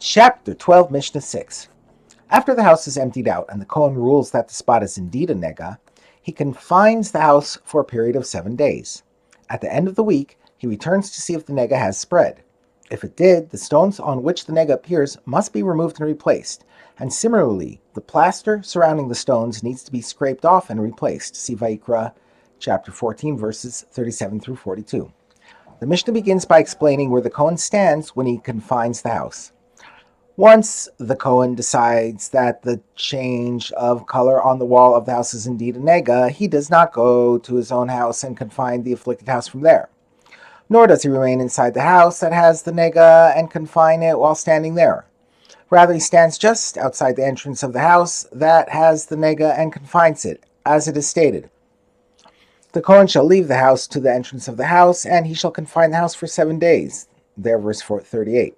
Chapter 12, Mishnah 6. After the house is emptied out and the Kohen rules that the spot is indeed a nega, he confines the house for a period of 7 days. At the end of the week, he returns to see if the nega has spread. If it did, the stones on which the nega appears must be removed and replaced, and similarly, the plaster surrounding the stones needs to be scraped off and replaced. See Vayikra, chapter 14, verses 37 through 42. The Mishnah begins by explaining where the Kohen stands when he confines the house. Once the Kohen decides that the change of color on the wall of the house is indeed a nega, he does not go to his own house and confine the afflicted house from there. Nor does he remain inside the house that has the nega and confine it while standing there. Rather, he stands just outside the entrance of the house that has the nega and confines it, as it is stated. The Kohen shall leave the house to the entrance of the house, and he shall confine the house for 7 days. There, verse 38.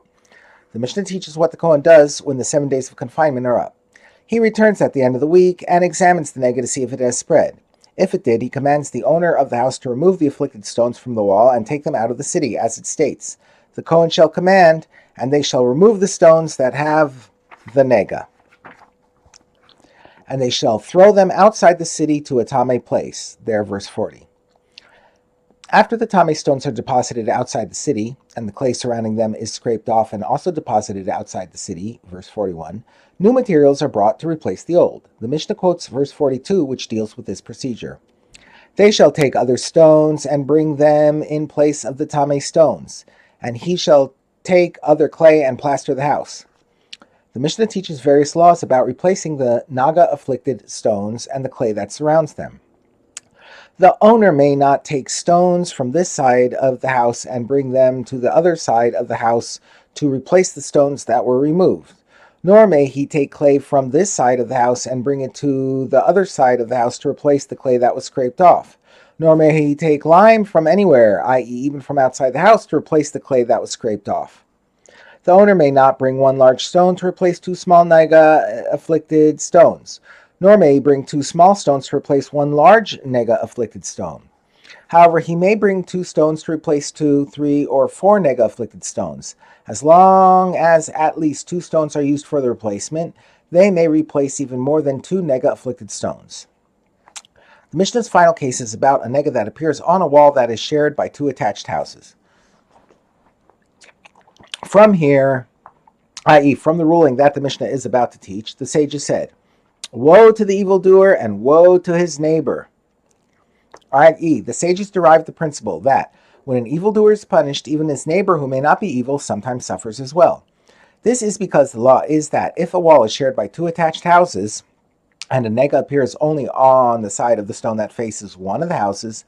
The Mishnah teaches what the Kohen does when the 7 days of confinement are up. He returns at the end of the week and examines the nega to see if it has spread. If it did, he commands the owner of the house to remove the afflicted stones from the wall and take them out of the city, as it states. The Kohen shall command, and they shall remove the stones that have the nega. And they shall throw them outside the city to a tame place. There, verse 40. After the tame stones are deposited outside the city, and the clay surrounding them is scraped off and also deposited outside the city, verse 41, new materials are brought to replace the old. The Mishnah quotes verse 42, which deals with this procedure. They shall take other stones and bring them in place of the tame stones, and he shall take other clay and plaster the house. The Mishnah teaches various laws about replacing the naga-afflicted stones and the clay that surrounds them. The owner may not take stones from this side of the house and bring them to the other side of the house to replace the stones that were removed. Nor may he take clay from this side of the house and bring it to the other side of the house to replace the clay that was scraped off. Nor may he take lime from anywhere, i.e. even from outside the house, to replace the clay that was scraped off. The owner may not bring one large stone to replace two small nega-afflicted stones. Nor may he bring two small stones to replace one large nega-afflicted stone. However, he may bring 2 stones to replace 2, 3, or 4 nega-afflicted stones. As long as at least 2 stones are used for the replacement, they may replace even more than 2 nega-afflicted stones. The Mishnah's final case is about a nega that appears on a wall that is shared by 2 attached houses. From here, i.e. from the ruling that the Mishnah is about to teach, the sages said, "Woe to the evildoer and woe to his neighbor." I.e., the sages derived the principle that when an evildoer is punished, even his neighbor who may not be evil sometimes suffers as well. This is because the law is that if a wall is shared by 2 attached houses, and a nega appears only on the side of the stone that faces one of the houses,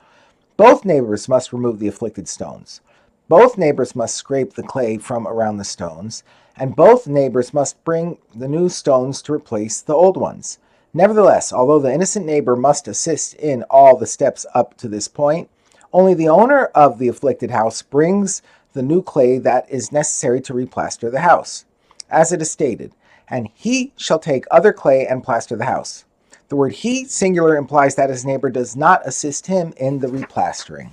both neighbors must remove the afflicted stones. Both neighbors must scrape the clay from around the stones, and both neighbors must bring the new stones to replace the old ones. Nevertheless, although the innocent neighbor must assist in all the steps up to this point, only the owner of the afflicted house brings the new clay that is necessary to replaster the house. As it is stated, "And he shall take other clay and plaster the house." The word he, singular, implies that his neighbor does not assist him in the replastering.